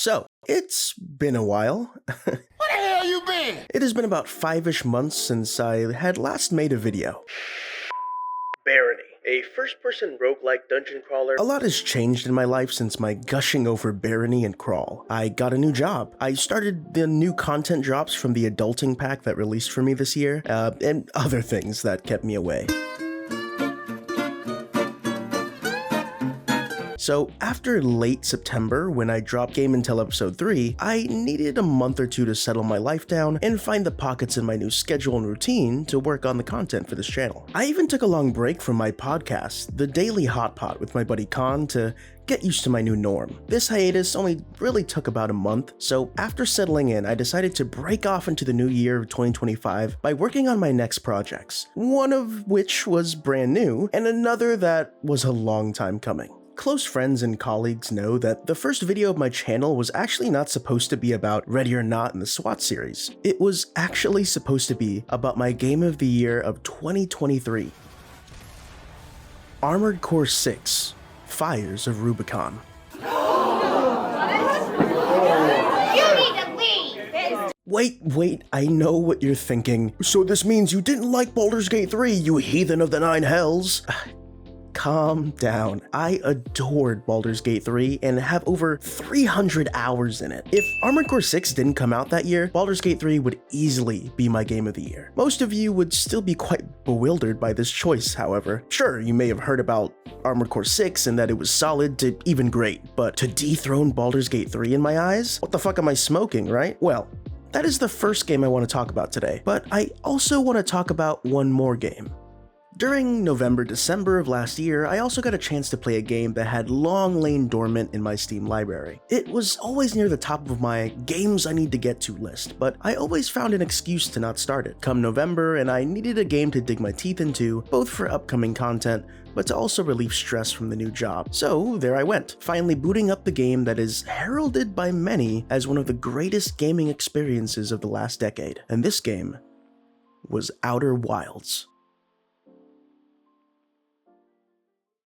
So, it's been a while. Where the hell you been? It has been about 5-ish months since I had last made a video. Barony, a first-person roguelike dungeon crawler. A lot has changed in my life since my gushing over Barony and Crawl. I got a new job. I started the new content drops from the adulting pack that released for me this year, and other things that kept me away. So after late September, when I dropped Game Until Episode 3, I needed a month or two to settle my life down and find the pockets in my new schedule and routine to work on the content for this channel. I even took a long break from my podcast, The Daily Hot Pot with my buddy Khan, to get used to my new norm. This hiatus only really took about a month, so after settling in, I decided to break off into the new year of 2025 by working on my next projects, one of which was brand new, and another that was a long time coming. Close friends and colleagues know that the first video of my channel was actually not supposed to be about Ready or Not in the SWAT series. It was actually supposed to be about my game of the year of 2023. Armored Core 6: Fires of Rubicon. Wait, I know what you're thinking. So this means you didn't like Baldur's Gate 3, you heathen of the nine hells? Calm down. I adored Baldur's Gate 3 and have over 300 hours in it. If Armored Core 6 didn't come out that year, Baldur's Gate 3 would easily be my game of the year. Most of you would still be quite bewildered by this choice, however. Sure, you may have heard about Armored Core 6 and that it was solid to even great, but to dethrone Baldur's Gate 3 in my eyes? What the fuck am I smoking, right? Well, that is the first game I want to talk about today, but I also want to talk about one more game. During November-December of last year, I also got a chance to play a game that had long lain dormant in my Steam library. It was always near the top of my games I need to get to list, but I always found an excuse to not start it. Come November, and I needed a game to dig my teeth into, both for upcoming content, but to also relieve stress from the new job. So there I went, finally booting up the game that is heralded by many as one of the greatest gaming experiences of the last decade. And this game was Outer Wilds.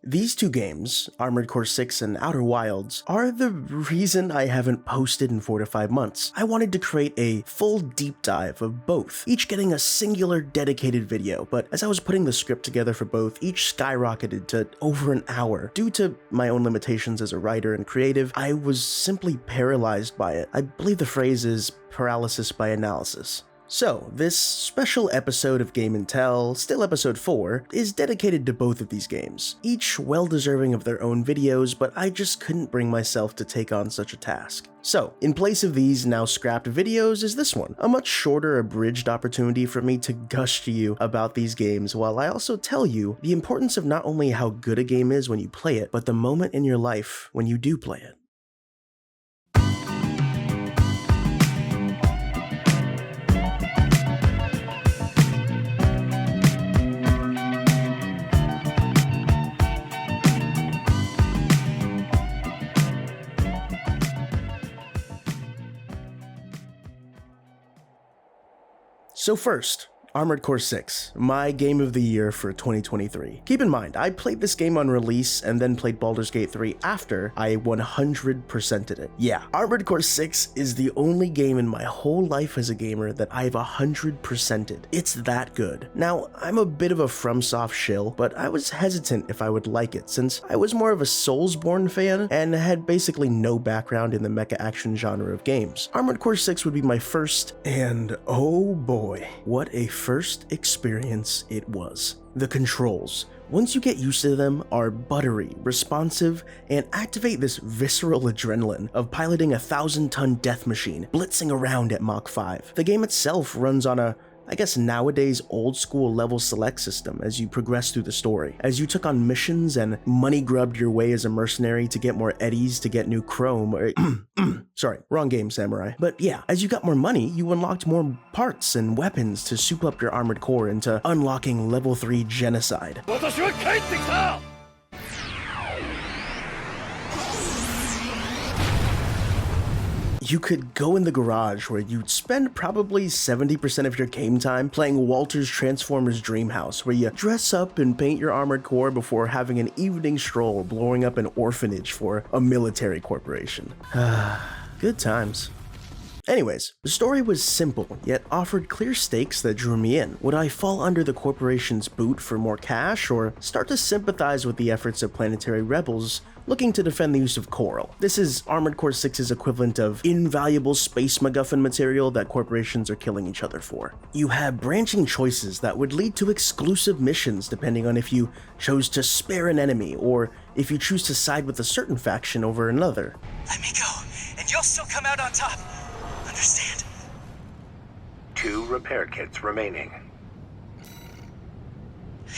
These two games, Armored Core 6 and Outer Wilds, are the reason I haven't posted in 4 to 5 months. I wanted to create a full deep dive of both, each getting a singular dedicated video, but as I was putting the script together for both, each skyrocketed to over an hour. Due to my own limitations as a writer and creative, I was simply paralyzed by it. I believe the phrase is paralysis by analysis. So, this special episode of Game and Tell, still episode 4, is dedicated to both of these games, each well-deserving of their own videos, but I just couldn't bring myself to take on such a task. So, in place of these now scrapped videos is this one, a much shorter abridged opportunity for me to gush to you about these games while I also tell you the importance of not only how good a game is when you play it, but the moment in your life when you do play it. So first, Armored Core 6, my game of the year for 2023. Keep in mind, I played this game on release and then played Baldur's Gate 3 after I 100%ed it. Yeah, Armored Core 6 is the only game in my whole life as a gamer that I've 100%ed. It's that good. Now, I'm a bit of a FromSoft shill, but I was hesitant if I would like it since I was more of a Soulsborne fan and had basically no background in the mecha action genre of games. Armored Core 6 would be my first, and oh boy, what a first experience it was. The controls, once you get used to them, are buttery, responsive, and activate this visceral adrenaline of piloting a 1,000-ton death machine blitzing around at Mach 5. The game itself runs on a nowadays old school level select system as you progress through the story. As you took on missions and money grubbed your way as a mercenary to get more eddies to get new chrome, sorry, wrong game, samurai. But yeah, as you got more money, you unlocked more parts and weapons to soup up your armored core into unlocking level 3 genocide. You could go in the garage where you'd spend probably 70% of your game time playing Walter's Transformers Dreamhouse, where you dress up and paint your armored core before having an evening stroll blowing up an orphanage for a military corporation. Good times. Anyways, the story was simple, yet offered clear stakes that drew me in. Would I fall under the corporation's boot for more cash, or start to sympathize with the efforts of planetary rebels looking to defend the use of coral? This is Armored Core 6's equivalent of invaluable space MacGuffin material that corporations are killing each other for. You have branching choices that would lead to exclusive missions depending on if you chose to spare an enemy, or if you choose to side with a certain faction over another. Let me go, and you'll still come out on top. Understand? 2 repair kits remaining.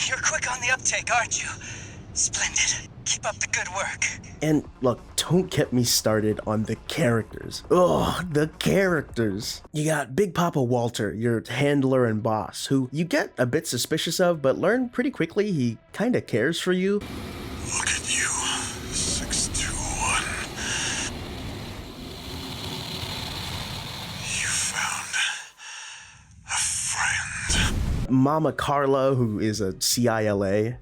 You're quick on the uptake, aren't you? Splendid. Keep up the good work. And look, don't get me started on the characters. Ugh, the characters. You got Big Papa Walter, your handler and boss, who you get a bit suspicious of, but learn pretty quickly he kinda cares for you. Look at you, 621. You found a friend. Mama Carla, who is a CILA.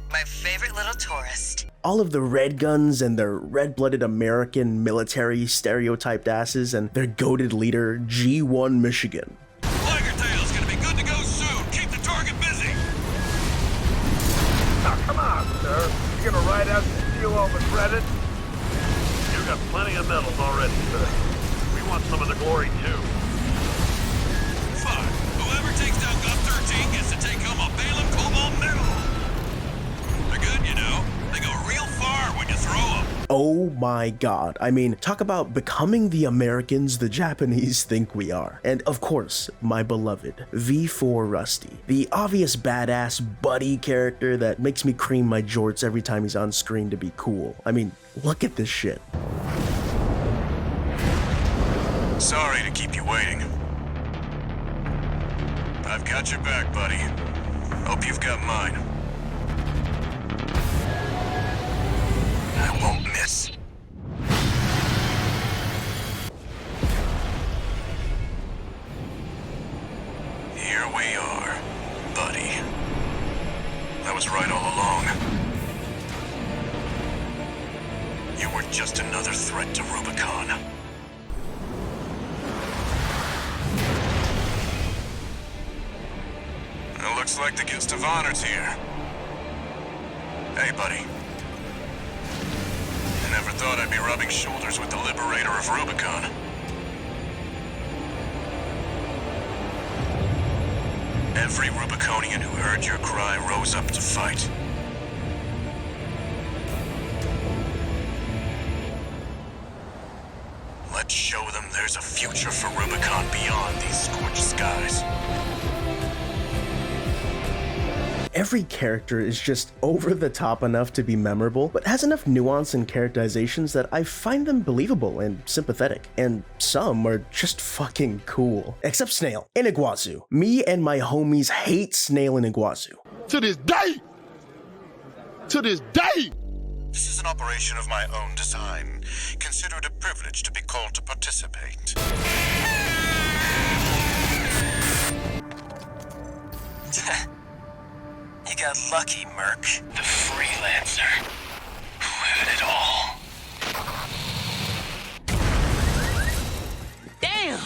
My favorite little tourist. All of the red guns and their red-blooded American military stereotyped asses and their goated leader, G1 Michigan. Tiger Tail's gonna be good to go soon. Keep the target busy. Now, come on, sir. You gonna ride out and steal all the credit? You got plenty of medals already, sir. We want some of the glory, too. Fine. Whoever takes down Gun 13 gets to take home a Balaam Cobalt medal. They're good, you know. They go real far when you throw them. Oh my god. I mean, talk about becoming the Americans the Japanese think we are. And of course, my beloved V4 Rusty, the obvious badass buddy character that makes me cream my jorts every time he's on screen to be cool. I mean, look at this shit. Sorry to keep you waiting. I've got your back, buddy. Hope you've got mine. I won't miss. Here we are, buddy. I was right all along. You were just another threat to Rubicon. It looks like the guest of honor's here. Hey, buddy. I never thought I'd be rubbing shoulders with the liberator of Rubicon. Every Rubiconian who heard your cry rose up to fight. Let's show them there's a future for Rubicon beyond these scorched skies. Every character is just over the top enough to be memorable, but has enough nuance and characterizations that I find them believable and sympathetic, and some are just fucking cool. Except Snail and Iguazu. Me and my homies hate Snail and Iguazu. To this day! To this day! This is an operation of my own design. Consider it a privilege to be called to participate. You got lucky, Merc. The freelancer. Who had it all? Damn!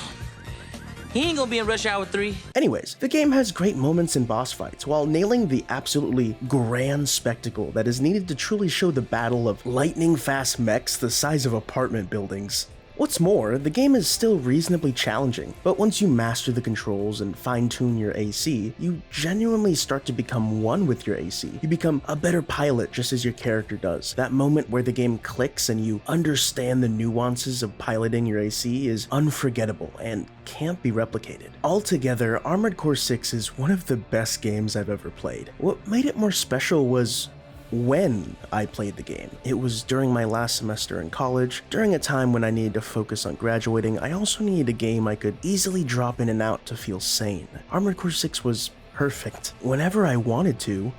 He ain't gonna be in Rush Hour 3. Anyways, the game has great moments in boss fights while nailing the absolutely grand spectacle that is needed to truly show the battle of lightning-fast mechs the size of apartment buildings. What's more, the game is still reasonably challenging, but once you master the controls and fine-tune your AC, you genuinely start to become one with your AC. You become a better pilot just as your character does. That moment where the game clicks and you understand the nuances of piloting your AC is unforgettable and can't be replicated. Altogether, Armored Core 6 is one of the best games I've ever played. What made it more special was when I played the game. It was during my last semester in college, during a time when I needed to focus on graduating. I also needed a game I could easily drop in and out to feel sane. Armored Core 6 was perfect. Whenever I wanted to,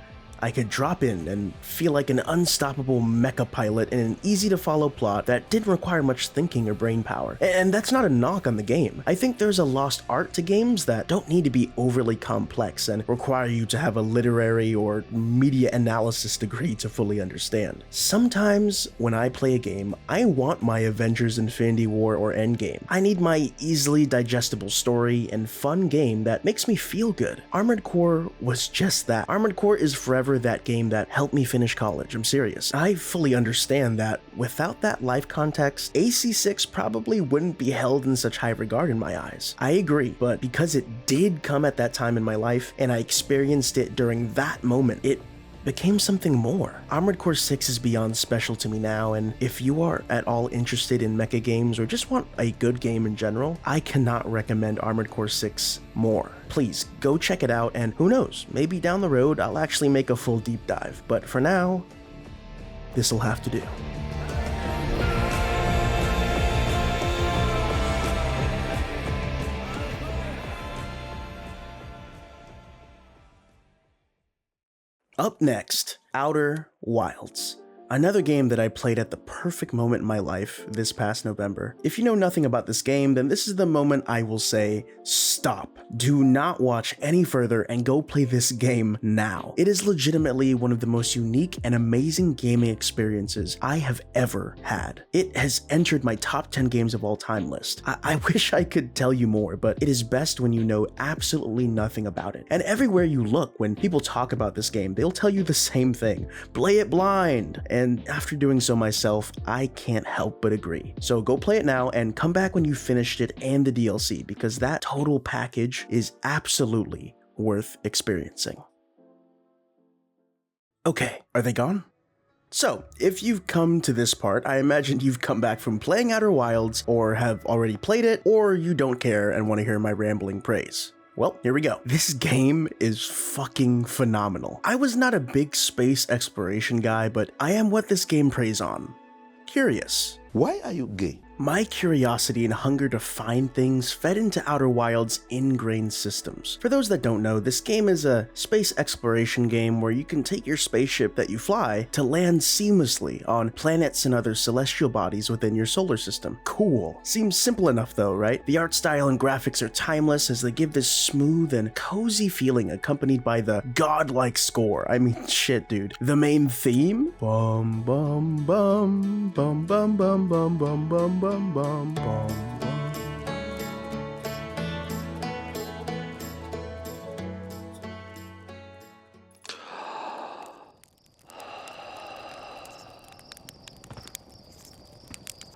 I could drop in and feel like an unstoppable mecha pilot in an easy-to-follow plot that didn't require much thinking or brain power. And that's not a knock on the game. I think there's a lost art to games that don't need to be overly complex and require you to have a literary or media analysis degree to fully understand. Sometimes when I play a game, I want my Avengers Infinity War or Endgame. I need my easily digestible story and fun game that makes me feel good. Armored Core was just that. Armored Core is forever that game that helped me finish college, I'm serious. I fully understand that without that life context, AC6 probably wouldn't be held in such high regard in my eyes. I agree, but because it did come at that time in my life and I experienced it during that moment, it became something more. Armored Core 6 is beyond special to me now, and if you are at all interested in mecha games or just want a good game in general, I cannot recommend Armored Core 6 more. Please go check it out, and who knows, maybe down the road I'll actually make a full deep dive, but for now, this'll have to do. Up next, Outer Wilds. Another game that I played at the perfect moment in my life this past November. If you know nothing about this game, then this is the moment I will say, stop. Do not watch any further and go play this game now. It is legitimately one of the most unique and amazing gaming experiences I have ever had. It has entered my top 10 games of all time list. I wish I could tell you more, but it is best when you know absolutely nothing about it. And everywhere you look, when people talk about this game, they'll tell you the same thing. Play it blind. And after doing so myself, I can't help but agree. So go play it now and come back when you finished it and the DLC, because that total package is absolutely worth experiencing. Okay, are they gone? So, if you've come to this part, I imagine you've come back from playing Outer Wilds, or have already played it, or you don't care and want to hear my rambling praise. Well, here we go. This game is fucking phenomenal. I was not a big space exploration guy, but I am what this game preys on. Curious. Why are you gay? My curiosity and hunger to find things fed into Outer Wilds' ingrained systems. For those that don't know, this game is a space exploration game where you can take your spaceship that you fly to land seamlessly on planets and other celestial bodies within your solar system. Cool. Seems simple enough though, right? The art style and graphics are timeless as they give this smooth and cozy feeling accompanied by the godlike score. I mean, shit, dude. The main theme? Bum bum bum bum bum bum bum bum bum bum bum bum bum.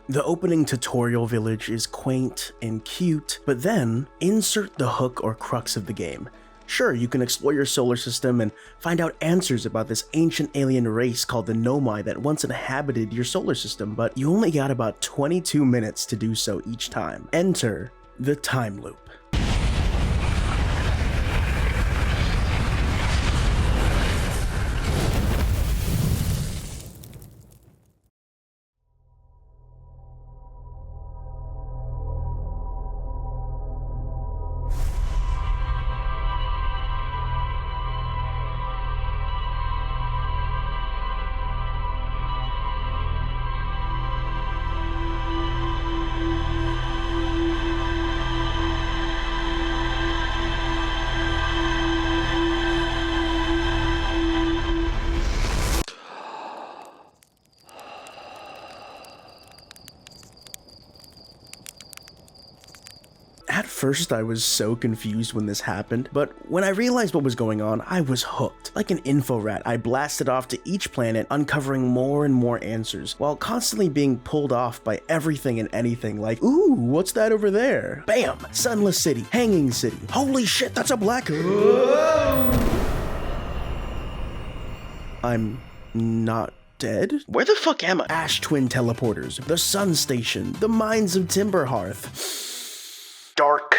The opening tutorial village is quaint and cute, but then insert the hook or crux of the game. Sure, you can explore your solar system and find out answers about this ancient alien race called the Nomai that once inhabited your solar system, but you only got about 22 minutes to do so each time. Enter the time loop. At first, I was so confused when this happened, but when I realized what was going on, I was hooked. Like an info rat, I blasted off to each planet, uncovering more and more answers, while constantly being pulled off by everything and anything like, ooh, what's that over there? Bam! Sunless City, Hanging City. Holy shit, that's a black... I'm not dead? Where the fuck am I? Ash Twin Teleporters, the Sun Station, the Mines of Timberhearth. Dark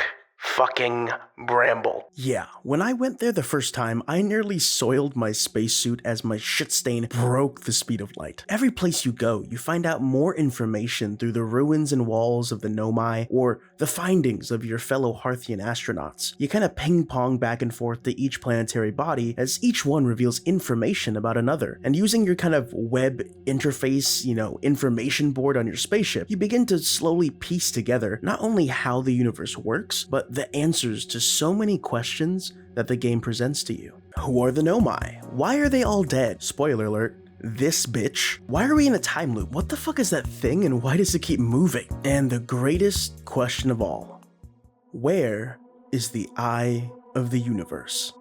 fucking bramble. Yeah, when I went there the first time, I nearly soiled my spacesuit as my shit stain broke the speed of light. Every place you go, you find out more information through the ruins and walls of the Nomai or the findings of your fellow Harthian astronauts. You kind of ping pong back and forth to each planetary body as each one reveals information about another. And using your kind of web interface, information board on your spaceship, you begin to slowly piece together not only how the universe works, but the answers to so many questions that the game presents to you. Who are the Nomai? Why are they all dead? Spoiler alert. This bitch? Why are we in a time loop? What the fuck is that thing and why does it keep moving? And the greatest question of all, where is the eye of the universe?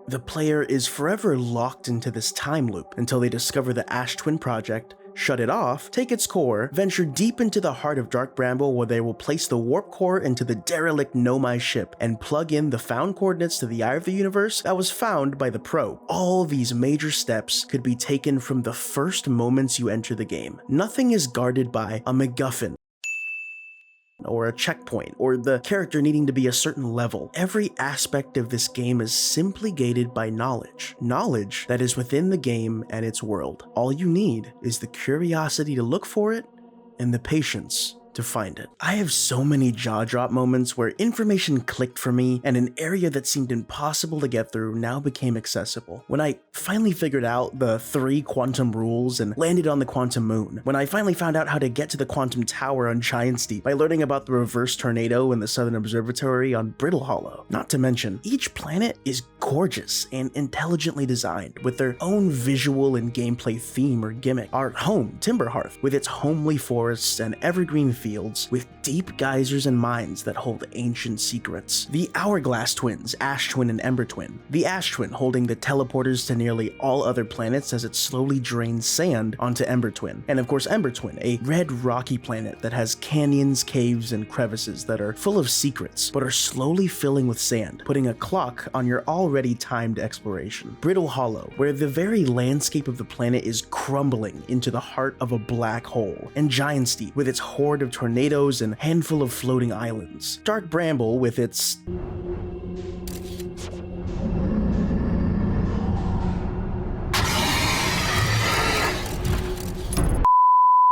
The player is forever locked into this time loop until they discover the Ash Twin Project, shut it off, take its core, venture deep into the heart of Dark Bramble where they will place the warp core into the derelict Nomai ship and plug in the found coordinates to the Eye of the Universe that was found by the probe. All these major steps could be taken from the first moments you enter the game. Nothing is guarded by a MacGuffin, or a checkpoint, or the character needing to be a certain level. Every aspect of this game is simply gated by knowledge. Knowledge that is within the game and its world. All you need is the curiosity to look for it and the patience to find it. I have so many jaw-drop moments where information clicked for me and an area that seemed impossible to get through now became accessible. When I finally figured out the 3 quantum rules and landed on the quantum moon. When I finally found out how to get to the quantum tower on Giant's Deep by learning about the reverse tornado in the Southern Observatory on Brittle Hollow. Not to mention, each planet is gorgeous and intelligently designed with their own visual and gameplay theme or gimmick. Our home, Timberhearth, with its homely forests and evergreen fields with deep geysers and mines that hold ancient secrets. The Hourglass Twins, Ash Twin and Ember Twin. The Ash Twin holding the teleporters to nearly all other planets as it slowly drains sand onto Ember Twin. And of course Ember Twin, a red rocky planet that has canyons, caves, and crevices that are full of secrets, but are slowly filling with sand, putting a clock on your already timed exploration. Brittle Hollow, where the very landscape of the planet is crumbling into the heart of a black hole. And Giant's Deep, with its horde of tornadoes and handful of floating islands. Dark Bramble with its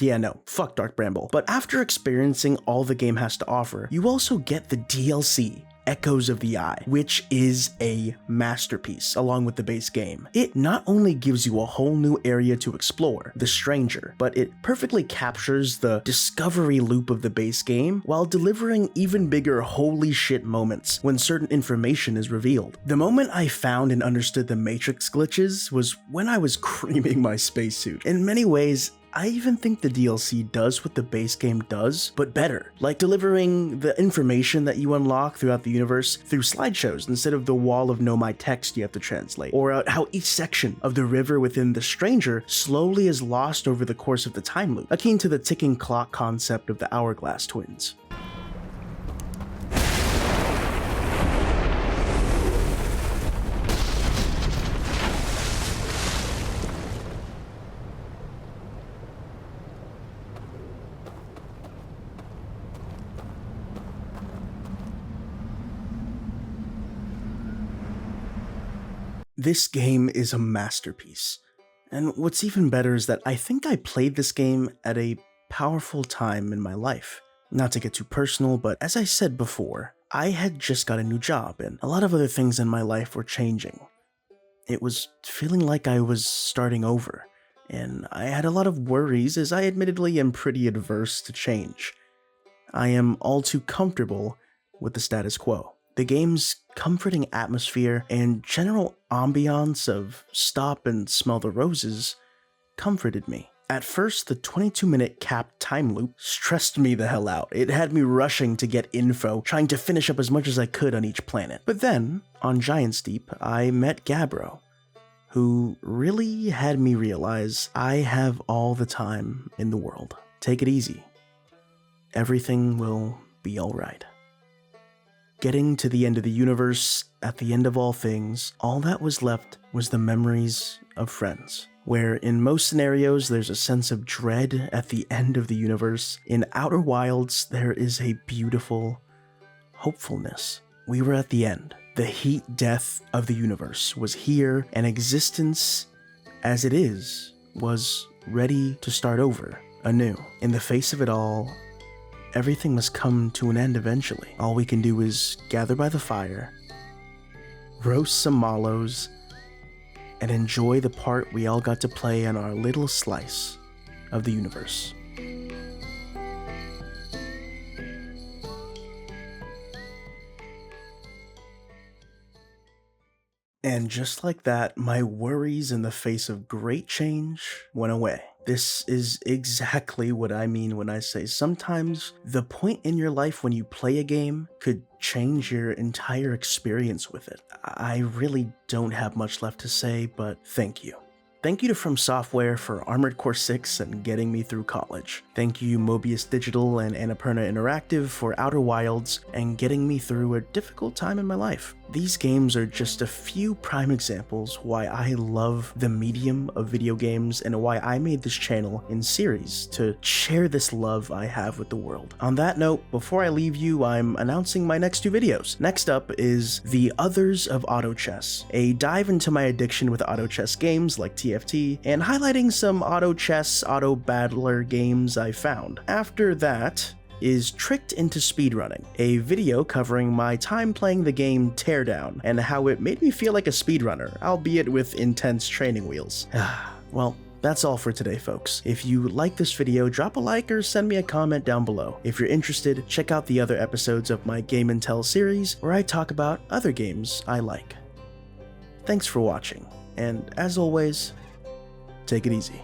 yeah, no, fuck Dark Bramble. But after experiencing all the game has to offer, you also get the DLC, Echoes of the Eye, which is a masterpiece along with the base game. It not only gives you a whole new area to explore, the Stranger, but it perfectly captures the discovery loop of the base game while delivering even bigger holy shit moments when certain information is revealed. The moment I found and understood the Matrix glitches was when I was creaming my spacesuit. In many ways, I even think the DLC does what the base game does, but better, like delivering the information that you unlock throughout the universe through slideshows instead of the wall of Nomai text you have to translate, or how each section of the river within the Stranger slowly is lost over the course of the time loop, akin to the ticking clock concept of the Hourglass Twins. This game is a masterpiece, and what's even better is that I think I played this game at a powerful time in my life. Not to get too personal, but as I said before, I had just got a new job and a lot of other things in my life were changing. It was feeling like I was starting over, and I had a lot of worries as I admittedly am pretty adverse to change. I am all too comfortable with the status quo. The game's comforting atmosphere and general ambiance of stop and smell the roses comforted me. At first, the 22-minute capped time loop stressed me the hell out. It had me rushing to get info, trying to finish up as much as I could on each planet. But then, on Giant's Deep, I met Gabbro, who really had me realize I have all the time in the world. Take it easy. Everything will be alright. Getting to the end of the universe, at the end of all things, all that was left was the memories of friends. Where in most scenarios there's a sense of dread at the end of the universe, in Outer Wilds there is a beautiful, hopefulness. We were at the end. The heat death of the universe was here, and existence, as it is, was ready to start over, anew. In the face of it all, everything must come to an end eventually. All we can do is gather by the fire, roast some mallows, and enjoy the part we all got to play in our little slice of the universe. And just like that, my worries in the face of great change went away. This is exactly what I mean when I say sometimes the point in your life when you play a game could change your entire experience with it. I really don't have much left to say, but thank you. Thank you to From Software for Armored Core 6 and getting me through college. Thank you Mobius Digital and Annapurna Interactive for Outer Wilds and getting me through a difficult time in my life. These games are just a few prime examples why I love the medium of video games and why I made this channel in series to share this love I have with the world. On that note, before I leave you, I'm announcing my next 2 videos. Next up is The Others of Auto Chess, a dive into my addiction with auto chess games like TFT, and highlighting some auto chess, auto battler games I found. After that is Tricked into Speedrunning, a video covering my time playing the game Teardown and how it made me feel like a speedrunner, albeit with intense training wheels. Well, that's all for today, folks. If you like this video, drop a like or send me a comment down below. If you're interested, check out the other episodes of my Game and Tell series where I talk about other games I like. Thanks for watching, and as always, take it easy.